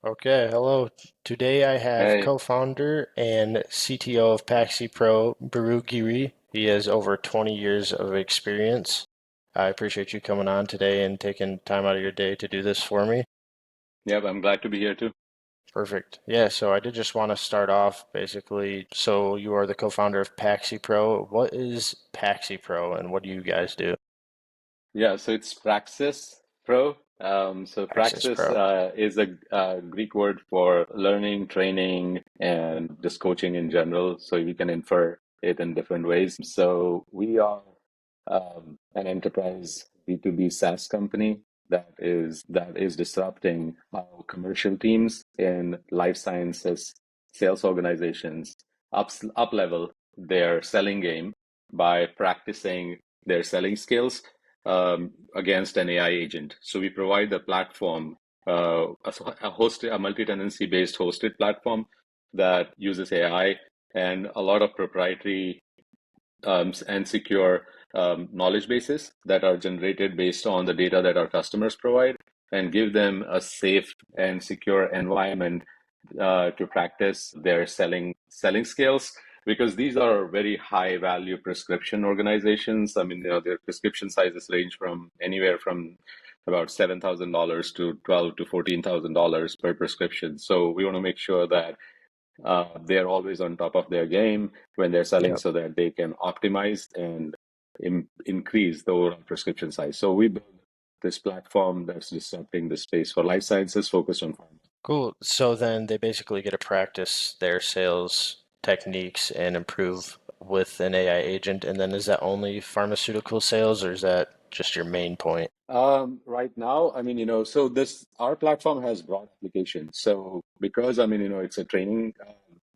Okay, hello. Today I have Hey, co-founder and CTO of PraxisPro, Bhrugu Giri. He has over 20 years of experience. I appreciate you coming on today and taking time out of your day to do this for me. yep, I'm glad to be here too. Perfect. Yeah, so I did just want to start off basically. So you are the co-founder of PraxisPro. What is PraxisPro and what do you guys do? Yeah, so it's Praxis Pro. So Praxis PraxisPro. is a Greek word for learning, training, and just coaching in general. So you can infer it in different ways. So we are an enterprise B2B SaaS company that is disrupting how commercial teams in life sciences sales organizations up level their selling game by practicing their selling skills against an AI agent. So we provide the platform, a multi-tenancy based hosted platform that uses AI and a lot of proprietary and secure knowledge bases that are generated based on the data that our customers provide and give them a safe and secure environment to practice their selling skills because these are very high value prescription organizations. I mean, their prescription sizes range from anywhere from about $7,000 to $12 to $14,000 per prescription. So we want to make sure that they're always on top of their game when they're selling Yep. so that they can optimize and increase the overall prescription size. So we build this platform that's disrupting the space for life sciences focused on pharma. Cool. So then they basically get to practice their sales techniques and improve with an AI agent. And then is that only pharmaceutical sales or is that just your main point? Right now, I mean, so our platform has broad applications. So because, I mean, it's a training,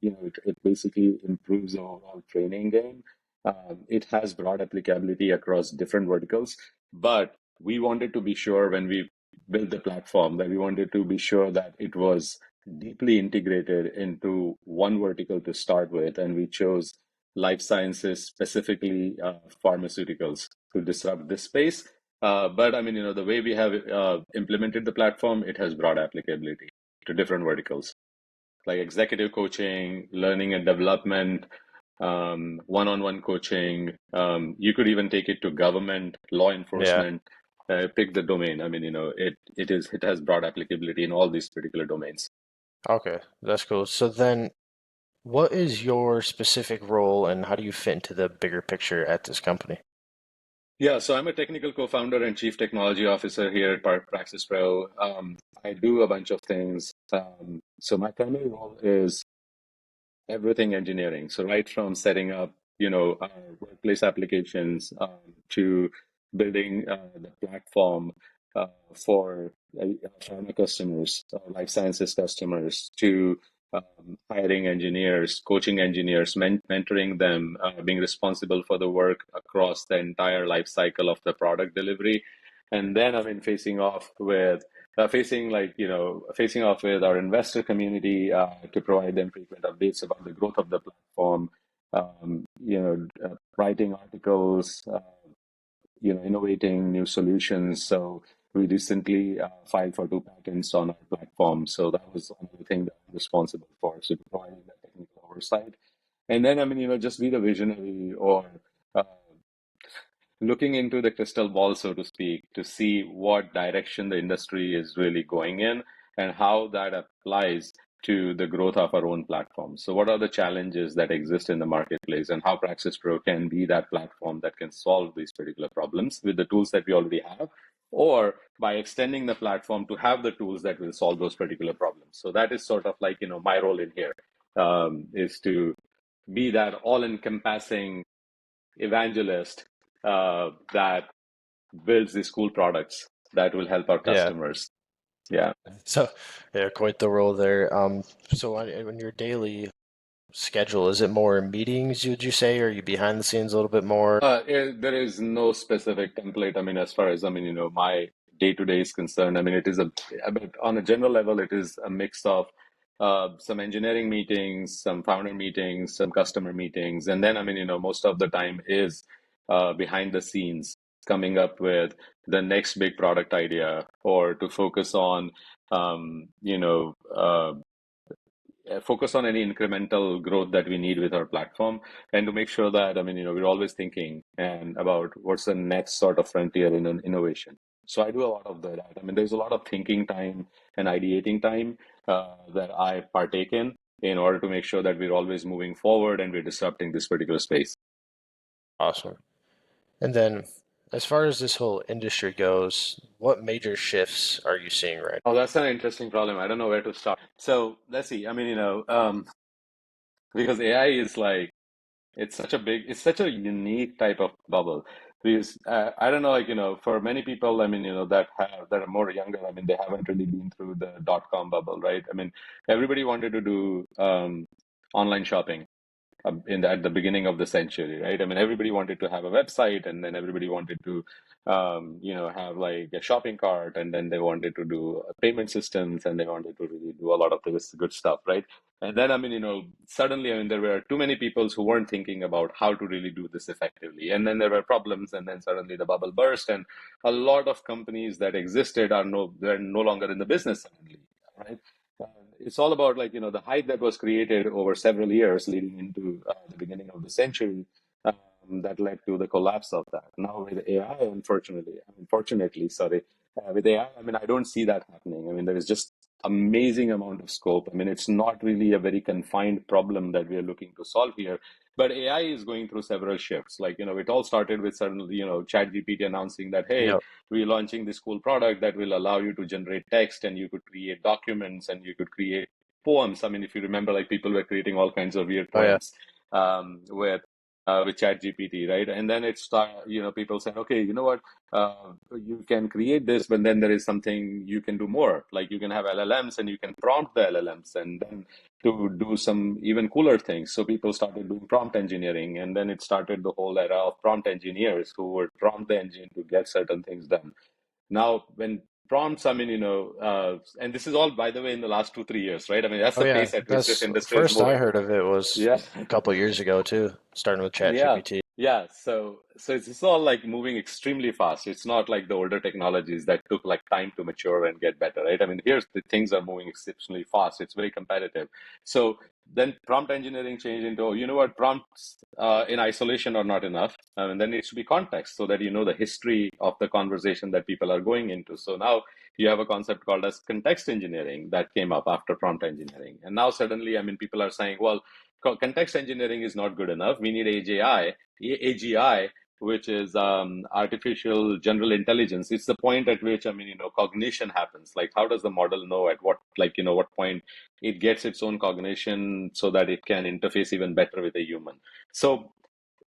it basically improves the overall training game. It has broad applicability across different verticals, but we wanted to be sure when we built the platform that we wanted to be sure that it was deeply integrated into one vertical to start with, and we chose life sciences, specifically pharmaceuticals, to disrupt this space. But I mean, the way we have implemented the platform, it has broad applicability to different verticals like executive coaching, learning and development, one-on-one coaching. You could even take it to government, law Yeah. enforcement, pick the domain. I mean, it has broad applicability in all these particular domains. Okay. That's cool. So then what is your specific role and how do you fit into the bigger picture at this company? Yeah, so I'm a technical co-founder and chief technology officer here at PraxisPro. I do a bunch of things. So my primary role is everything engineering. So right from setting up, our workplace applications to building the platform for pharma customers, life sciences customers, to hiring engineers, coaching engineers, mentoring them, being responsible for the work across the entire life cycle of the product delivery. And then, I mean, facing off with our investor community to provide them frequent updates about the growth of the platform, writing articles, innovating new solutions. So we recently filed for two patents on our platform. So that was another thing that I'm responsible for. So providing that technical oversight. And then, I mean, just be the visionary or uh, looking into the crystal ball, so to speak, to see what direction the industry is really going in and how that applies to the growth of our own platform. So, what are the challenges that exist in the marketplace, and how Praxis Pro can be that platform that can solve these particular problems with the tools that we already have, or by extending the platform to have the tools that will solve those particular problems. So, that is sort of like, my role in here is to be that all encompassing evangelist that builds these cool products that will help our Yeah. customers. Yeah. So, yeah, quite the role there. So on your daily schedule, is it more meetings, would you say, or are you behind the scenes a little bit more? There is no specific template. I mean, as far as, my day to day is concerned, I mean, but on a general level, it is a mix of some engineering meetings, some founder meetings, some customer meetings. And then, most of the time is behind the scenes coming up with the next big product idea or to focus on you know, focus on any incremental growth that we need with our platform, and to make sure that, we're always thinking and about what's the next sort of frontier in an innovation. So I do a lot of that. There's a lot of thinking time and ideating time that I partake in order to make sure that we're always moving forward and we're disrupting this particular space. Awesome. And then, as far as this whole industry goes, what major shifts are you seeing right Oh, that's an interesting problem. I don't know where to start. So let's see. Because AI is like, it's such a unique type of bubble. Because I don't know, for many people, that are more younger, they haven't really been through the dot-com bubble, right? Everybody wanted to do online shopping at the beginning of the century, right? Everybody wanted to have a website, and then everybody wanted to, have like a shopping cart, and then they wanted to do payment systems, and they wanted to really do a lot of this good stuff, right? And then, suddenly, there were too many people who weren't thinking about how to really do this effectively, and then there were problems, and then suddenly the bubble burst, and a lot of companies that existed they're no longer in the business suddenly, right? Uh, it's all about, the hype that was created over several years leading into the beginning of the century, that led to the collapse of that. Now with AI, unfortunately, sorry, with AI, I don't see that happening. There is just amazing amount of scope. It's not really a very confined problem that we are looking to solve here, but AI is going through several shifts. It all started with suddenly, ChatGPT announcing that, hey, now? we're launching this cool product that will allow you to generate text, and you could create documents, and you could create poems. If you remember, like, people were creating all kinds of weird Oh yeah. poems with ChatGPT, right? And then people said, okay, you know what? You can create this, but then there is something you can do more. Like, you can have LLMs, and you can prompt the LLMs, and then to do some even cooler things. So people started doing prompt engineering, and then it started the whole era of prompt engineers who would prompt the engine to get certain things done. Now, when prompts, and this is all, by the way, in the last 3 years, right? That's Oh the yeah. pace at which this That's industry is first I moving. heard of it was Yeah. a couple years ago too, starting with Yeah, ChatGPT. yeah. So it's all like moving extremely fast. It's not like the older technologies that took like time to mature and get better, right? Here's the things are moving exceptionally fast. It's very competitive. So then prompt engineering changed into, oh, you know what, prompts in isolation are not enough. And then it should be context, so that you know the history of the conversation that people are going into. So now you have a concept called as context engineering that came up after prompt engineering. And now suddenly, people are saying, well, context engineering is not good enough. We need AGI, which is artificial general intelligence. It's the point at which, cognition happens. Like, how does the model know at what, what point it gets its own cognition so that it can interface even better with a human? So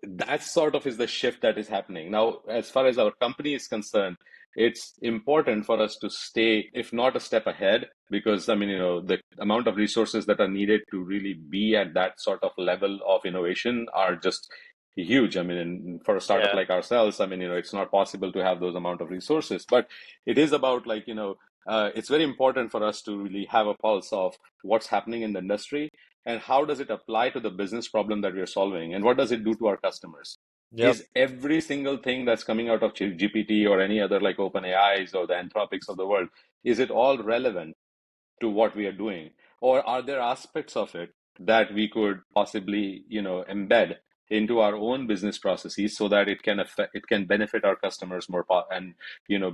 that sort of is the shift that is happening now. As far as our company is concerned, it's important for us to stay, if not a step ahead, because the amount of resources that are needed to really be at that sort of level of innovation are just huge. For a startup Yeah. like ourselves, it's not possible to have those amount of resources, but it is about, it's very important for us to really have a pulse of what's happening in the industry, and how does it apply to the business problem that we're solving, and what does it do to our customers. Yep. Is every single thing that's coming out of GPT or any other, like open AIs or the Anthropics of the world, is it all relevant to what we are doing, or are there aspects of it that we could possibly, embed into our own business processes so that it can benefit our customers more, and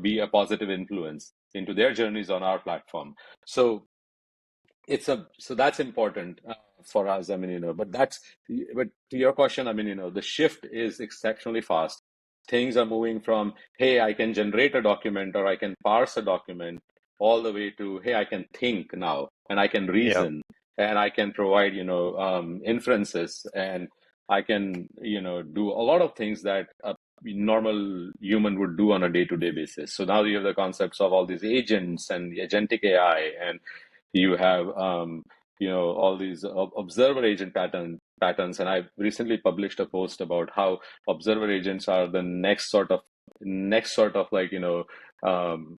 be a positive influence into their journeys on our platform. So so that's important for us. But to your question, the shift is exceptionally fast. Things are moving from, hey, I can generate a document, or I can parse a document, all the way to, hey, I can think now, and I can Yep. reason, and I can provide, inferences, and I can, do a lot of things that a normal human would do on a day-to-day basis. So now you have the concepts of all these agents and agentic AI, and you have all these observer agent patterns. And I recently published a post about how observer agents are the next sort of um,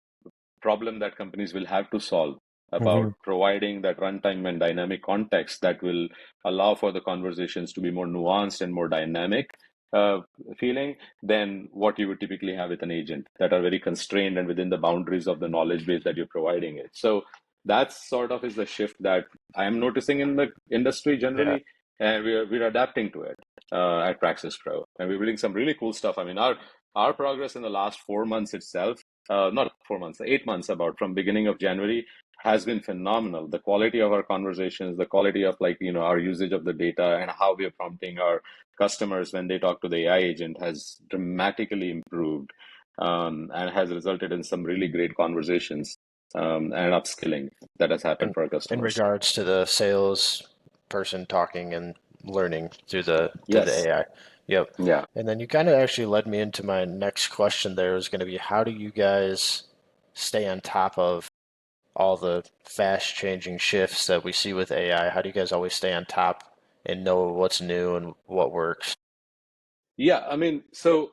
problem that companies will have to solve, about Hmm. providing that runtime and dynamic context that will allow for the conversations to be more nuanced and more dynamic, uh, feeling than what you would typically have with an agent that are very constrained and within the boundaries of the knowledge base that you're providing it. So that's sort of is the shift that I am noticing in the industry Yeah. generally, and we're adapting to it at PraxisPro, and we're building some really cool stuff. I mean, our progress in the last 4 months itself, not 4 months, 8 months, about from beginning of January, has been phenomenal. The quality of our conversations, the quality of our usage of the data, and how we are prompting our customers when they talk to the AI agent has dramatically improved, and has resulted in some really great conversations, and upskilling that has happened And for our in customers. regards to the sales person talking and learning through the Yes. AI. Yep. Yeah. And then you kind of actually led me into my next question there was going to be how do you guys stay on top of all the fast changing shifts that we see with AI? How do you guys always stay on top and know what's new and what works? Yeah, I mean, so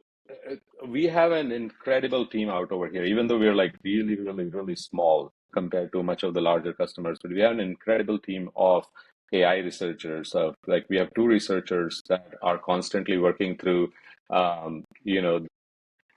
we have an incredible team out over here, even though we're like really, really, really small compared to much of the larger customers, but we have an incredible team of AI researchers. Like we have two researchers that are constantly working through, um, you know,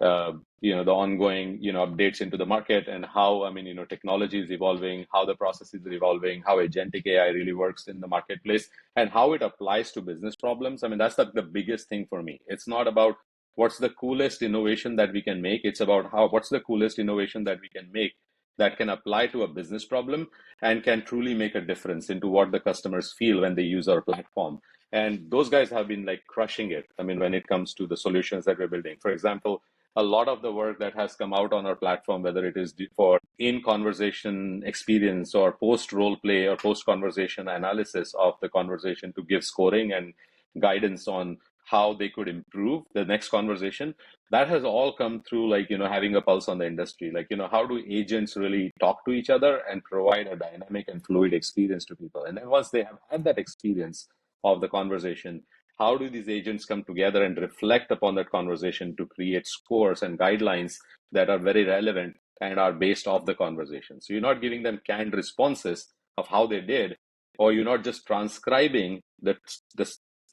the ongoing, updates into the market and how, I mean, technology is evolving, how the processes are evolving, how agentic AI really works in the marketplace, and how it applies to business problems. I mean, that's the biggest thing for me. It's not about what's the coolest innovation that we can make. It's about what's the coolest innovation that we can make that can apply to a business problem and can truly make a difference into what the customers feel when they use our platform. And those guys have been like crushing it. I mean, when it comes to the solutions that we're building, for example, a lot of the work that has come out on our platform, whether it is for in conversation experience or post role play or post conversation analysis of the conversation to give scoring and guidance on how they could improve the next conversation, that has all come through like, having a pulse on the industry. Like, how do agents really talk to each other and provide a dynamic and fluid experience to people? And then once they have had that experience of the conversation, how do these agents come together and reflect upon that conversation to create scores and guidelines that are very relevant and are based off the conversation? So you're not giving them canned responses of how they did, or you're not just transcribing the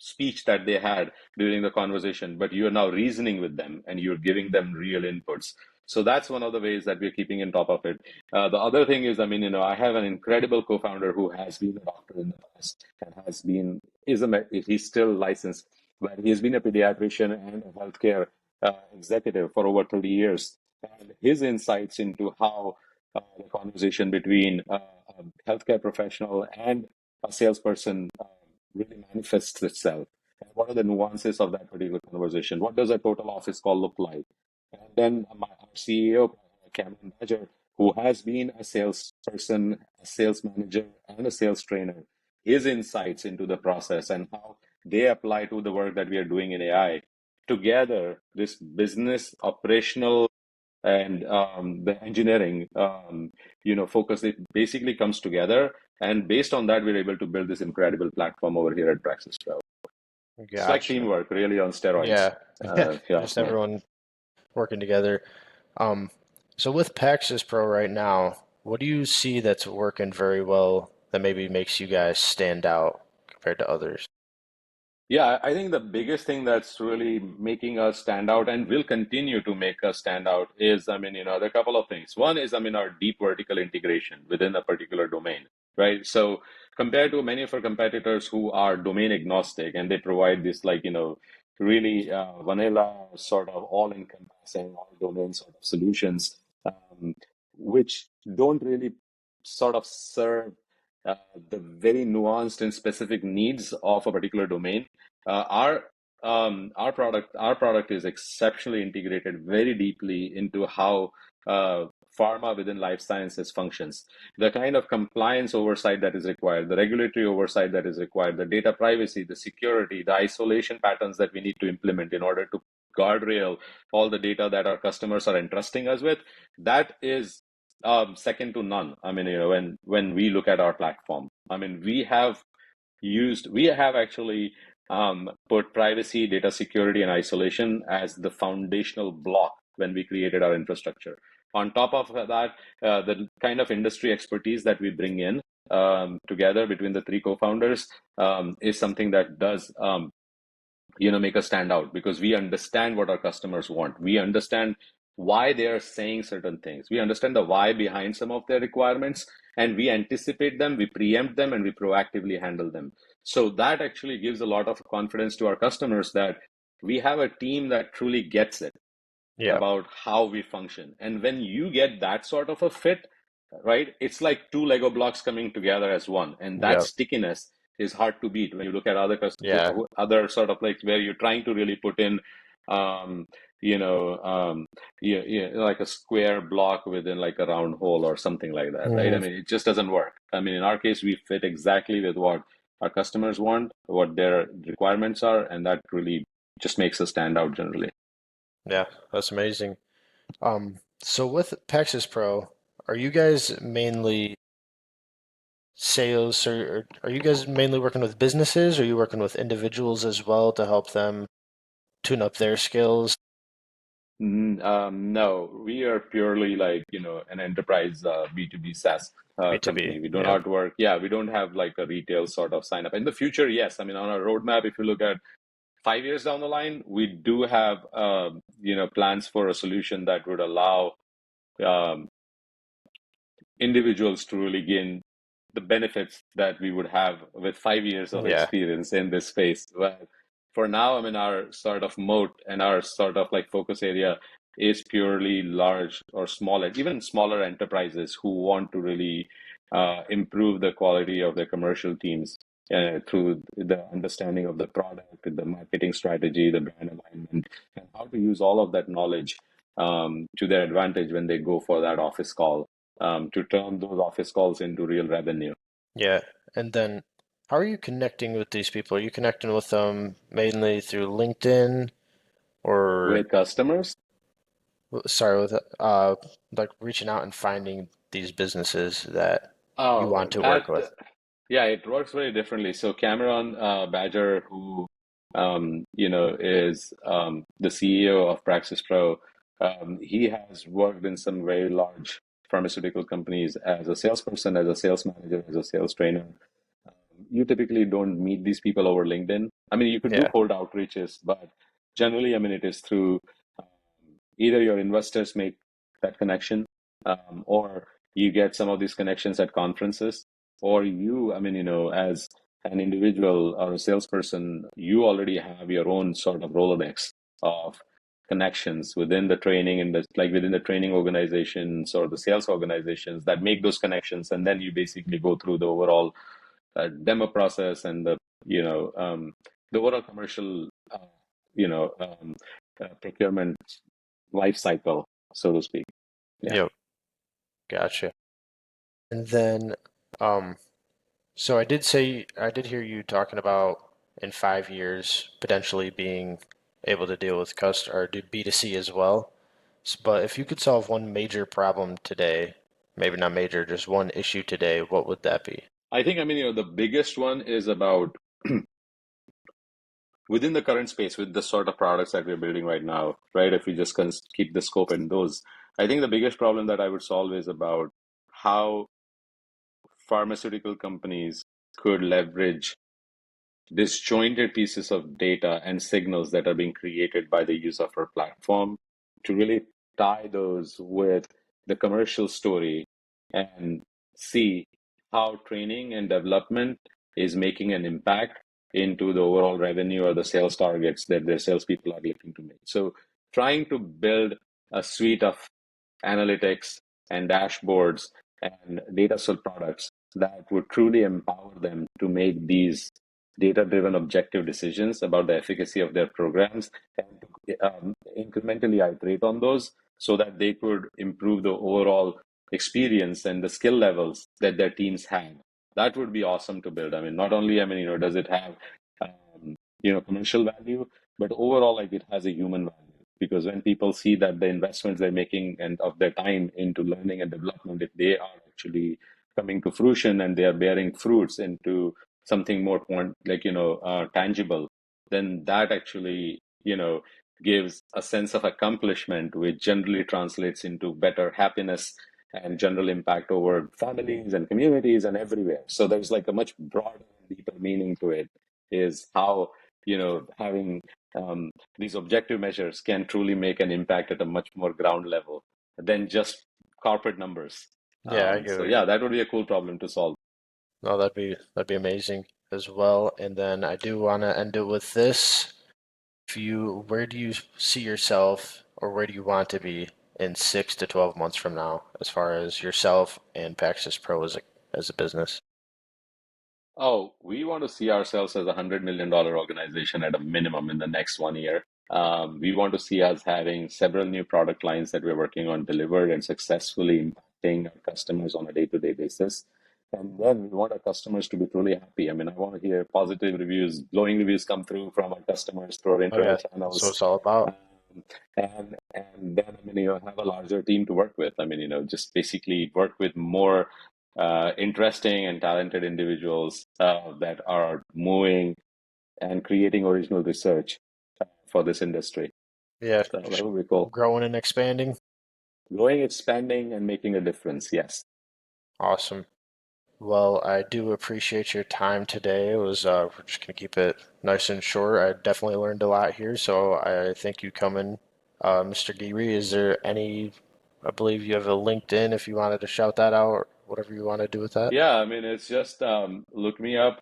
speech that they had during the conversation, but you're now reasoning with them and you're giving them real inputs. So that's one of the ways that we're keeping on top of it. The other thing is, I mean, I have an incredible co-founder who has been a doctor in the past and he's still licensed, but he's been a pediatrician and a healthcare executive for over 30 years. And his insights into how the conversation between a healthcare professional and a salesperson really manifests itself. And what are the nuances of that particular conversation? What does a total office call look like? And then our CEO, Cameron Badger, who has been a salesperson, a sales manager, and a sales trainer, his insights into the process and how they apply to the work that we are doing in AI. Together, this business, operational, and the engineering, focus, it basically comes together. And based on that, we're able to build this incredible platform over here at PraxisPro. It's like Gotcha. teamwork, really, on steroids. Yeah. Yeah. Just everyone working together. Um, so with Paxis Pro right now, what do you see that's working very well that maybe makes you guys stand out compared to others? Yeah, I think the biggest thing that's really making us stand out and will continue to make us stand out is, I mean, there are a couple of things. One is, I mean, our deep vertical integration within a particular domain, right? So compared to many of our competitors who are domain agnostic and they provide this like, really vanilla sort of all-encompassing, all domain sort of solutions, which don't really sort of serve uh, the very nuanced and specific needs of a particular domain. Our product is exceptionally integrated very deeply into how pharma within life sciences functions. The kind of compliance oversight that is required, the regulatory oversight that is required, the data privacy, the security, the isolation patterns that we need to implement in order to guardrail all the data that our customers are entrusting us with, that is second to none. I mean, when we look at our platform, I mean, we have actually put privacy, data security, and isolation as the foundational block when we created our infrastructure. On top of that, the kind of industry expertise that we bring in together between the three co-founders is something that does make us stand out because we understand what our customers want. We understand why they are saying certain things. We understand the why behind some of their requirements, and we anticipate them, we preempt them, and we proactively handle them. So that actually gives a lot of confidence to our customers that we have a team that truly gets it Yeah. about how we function. And when you get that sort of a fit, right, it's like two Lego blocks coming together as one. And that Yeah. stickiness is hard to beat when you look at Yeah. other sort of like where you're trying to really put in, um, you know, like a square block within like a round hole or something like that, right? I Mhm. mean, it just doesn't work. I mean, in our case, we fit exactly with what our customers want, what their requirements are, and that really just makes us stand out generally. Yeah, that's amazing. So with Paxis Pro, are you guys mainly sales, or are you guys mainly working with businesses, or are you working with individuals as well to help them tune up their skills? No, we are purely like, an enterprise B2B SaaS B2B. company. We do Yeah. not work, yeah, we don't have like a retail sort of sign up. In the future, yes. I mean, on our roadmap, if you look at 5 years down the line, we do have, plans for a solution that would allow um, individuals to really gain the benefits that we would have with 5 years of Yeah. experience in this space. But for now, I mean, our sort of moat and our sort of like focus area is purely large or smaller, even smaller enterprises who want to really improve the quality of their commercial teams through the understanding of the product, the marketing strategy, the brand alignment, and how to use all of that knowledge to their advantage when they go for that office call to turn those office calls into real revenue. Yeah. And then how are you connecting with these people? Are you connecting with them mainly through LinkedIn or With customers, sorry, with like reaching out and finding these businesses that you oh, want to work with? yeah, it works very differently. So Cameron Badger, who is the CEO of PraxisPro, he has worked in some very large pharmaceutical companies as a salesperson, as a sales manager, as a sales trainer. You typically don't meet these people over LinkedIn. I mean, you could do Yeah. cold outreaches, but generally, I mean, it is through um, either your investors make that connection, or you get some of these connections at conferences, or I mean, as an individual or a salesperson, you already have your own sort of Rolodex of connections within the training and like within the training organizations or the sales organizations that make those connections, and then you basically go through the overall demo process and the overall commercial you know um, procurement life cycle, so to speak. Yeah. Yep. Gotcha. And then, um, so I did hear you talking about in 5 years potentially being able to deal with or do B2C as well. But if you could solve one major problem today, maybe not major, just one issue today, what would that be? I think, I mean, the biggest one is about within the current space with the sort of products that we're building right now, right? If we just keep the scope in those, I think the biggest problem that I would solve is about how pharmaceutical companies could leverage disjointed pieces of data and signals that are being created by the use of our platform to really tie those with the commercial story and see how training and development is making an impact into the overall revenue or the sales targets that their salespeople are looking to make. So, trying to build a suite of analytics and dashboards and data set products that would truly empower them to make these data-driven objective decisions about the efficacy of their programs and incrementally iterate on those so that they could improve the overall experience and the skill levels that their teams have. That would be awesome to build. I mean, not only, I mean, does it have, commercial value, but overall, like it has a human value. Because when people see that the investments they're making and of their time into learning and development, if they are actually coming to fruition and they are bearing fruits into something more like tangible, then that actually gives a sense of accomplishment, which generally translates into better happiness and general impact over families and communities and everywhere. So there's like a much broader and deeper meaning to it, is how having these objective measures can truly make an impact at a much more ground level than just corporate numbers. Yeah, I get So what you. yeah, that would be a cool problem to solve. No, that'd be amazing as well. And then I do want to end it with this. If you, where do you see yourself, or where do you want to be in 6 to 12 months from now, as far as yourself and Praxis Pro as a business? Oh, we want to see ourselves as $100 million organization at a minimum in the next 1 year. We want to see us having several new product lines that we're working on delivered and successfully impacting our customers on a day-to-day basis. And then we want our customers to be truly happy. I mean, I want to hear positive reviews, glowing reviews come through from our customers through our Oh internal yeah, that's what channels. it's all about. Um, and then have a larger team to work with. Just basically work with more interesting and talented individuals that are moving and creating original research for this industry. Yeah, So that just would be cool. growing and expanding. Growing, expanding, and making a difference. Yes. Awesome. Well, I do appreciate your time today. It was we're just gonna keep it nice and short. I definitely learned a lot here, so I thank you coming, Mr. Giri. Is there any? I believe you have a LinkedIn if you wanted to shout that out, or whatever you want to do with that. Yeah, I mean, it's just look me up.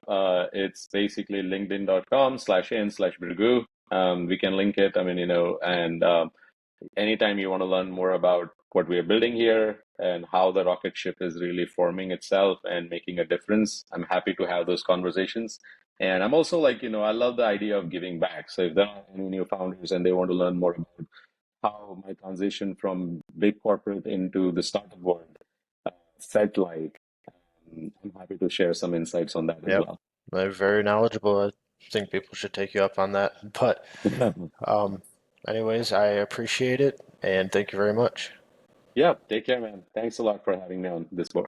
It's basically linkedin.com/in/Bhrugu. We can link it. And anytime you want to learn more about what we are building here and how the rocket ship is really forming itself and making a difference, I'm happy to have those conversations. And I'm also like, I love the idea of giving back. So if there are any new founders and they want to learn more about how my transition from big corporate into the startup world felt like, I'm happy to share some insights on that as Yep, well. they're very knowledgeable. I think people should take you up on that. But, um, anyways, I appreciate it and thank you very much. Yeah, take care, man. Thanks a lot for having me on this board.